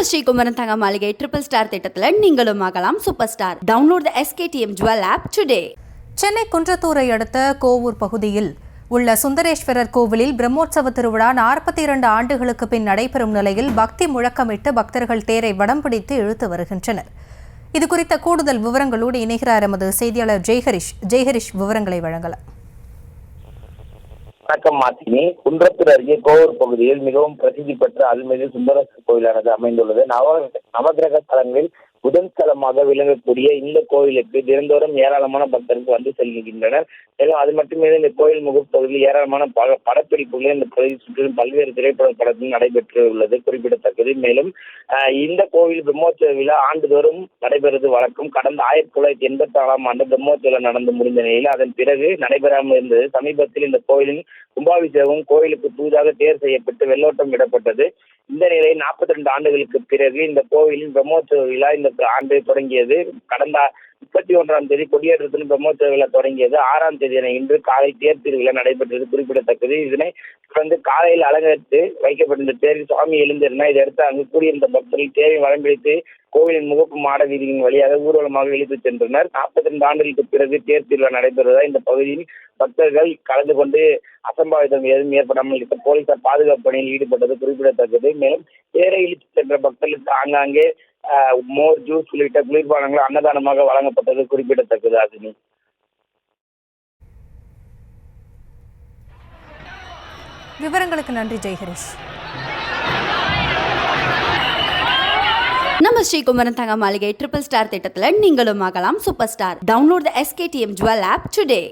நம்ம ஸ்ரீகுமரன் தங்க மாளிகை ட்ரிபிள் ஸ்டார் திட்டத்தில் நீங்களும் ஆகலாம் super star. Download the SKTM jewel app today. Chennai குன்றத்தூரை அடுத்த கோவூர் பகுதியில் உள்ள சுந்தரேஸ்வரர் கோவிலில் பிரம்மோற்சவ திருவிழா 42 ஆண்டுகளுக்கு பின் நடைபெறும் நிலையில் பக்தி முழக்கமிட்டு பக்தர்கள் தேரை வடம் பிடித்து இழுத்து வருகின்றனர். இதுகுறித்த கூடுதல் விவரங்களோடு இணைகிறார் எமது செய்தியாளர் ஜெய்ஹரிஷ் விவரங்களை வழங்கலாம். வணக்கம் மாத்தினி. குன்றத்தூர் அருகே கோவூர் பகுதியில் மிகவும் பிரசித்தி பெற்ற அருள்மிகு சுந்தரேஸ்வரர் கோயிலானது அமைந்துள்ளது. நவகிரக ஸ்தலங்களில் புதன் ஸ்தலமாக விளங்கக்கூடிய இந்த கோயிலுக்கு தினந்தோறும் ஏராளமான பக்தர்கள் வந்து செல்கின்றனர். மேலும் அது மட்டுமே இந்த கோயில் முகப்பகுதியில் ஏராளமான படப்பிடிப்புகள் இந்த பகுதியை சுற்றிலும் பல்வேறு திரைப்பட படங்கள் நடைபெற்று உள்ளது குறிப்பிடத்தக்கது. மேலும் இந்த கோயில் பிரம்மோற்சவ விழா ஆண்டுதோறும் நடைபெறுவது வழக்கம். கடந்த 1984ஆம் ஆண்டு பிரம்மோற்சவ விழா நடந்து முடிந்த நிலையில் அதன் பிறகு நடைபெறாமல் இருந்தது. சமீபத்தில் இந்த கோயிலின் கும்பாபிஷேகம் கோயிலுக்கு புதிதாக தேர் செய்யப்பட்டு வெள்ளோட்டம் விடப்பட்டது. இந்த நிலையில் 42 ஆண்டுகளுக்கு பிறகு இந்த கோவிலின் பிரம்மோற்சவ விழா இந்த ஆண்டு தொடங்கியது. கடந்த 31ஆம் தேதி கொடியேற்றத்துடன் பிரம்மோற்சவ விழா தொடங்கியது. 6ஆம் தேதியான இன்று காலை தேர் திருவிழா நடைபெற்றது குறிப்பிடத்தக்கது. இதனை தொடர்ந்து காலையில் அலங்கரித்து வைக்கப்பட்டிருந்த தேரில் சுவாமி எழுந்திருந்தார். இதையடுத்து அங்கு கூடியிருந்த பக்தர்கள் தேரை வளம்பிடித்து கோவிலின் முகப்பு மாட வீதியின் வழியாக ஊர்வலமாக இழுத்துச் சென்றனர். 42 ஆண்டுகளுக்கு பிறகு தேர் திருவிழா நடைபெறுவதால் இந்த பகுதியில் பக்தர்கள் கலந்து கொண்டு அசம்பாவிதம் எதுவும் ஏற்படாமல் இருக்க போலீசார் பாதுகாப்பு பணியில் ஈடுபட்டது குறிப்பிடத்தக்கது. மேலும் தேரை இழுத்துச் சென்ற பக்தர்களுக்கு ஆங்காங்கே மோர், ஜூஸ் உள்ளிட்ட குளிர்பானங்கள் அன்னதானமாக வழங்கப்பட்டது குறிப்பிடத்தக்கது. ஆசினி, விவரங்களுக்கு நன்றி ஜெய்ஹரிஷ். நம்ம ஸ்ரீகுமரன் தங்க மாளிகை ட்ரிபிள் ஸ்டார் திட்டத்தில் நீங்களும் ஆகலாம் super star. Download the SKTM jewel app today.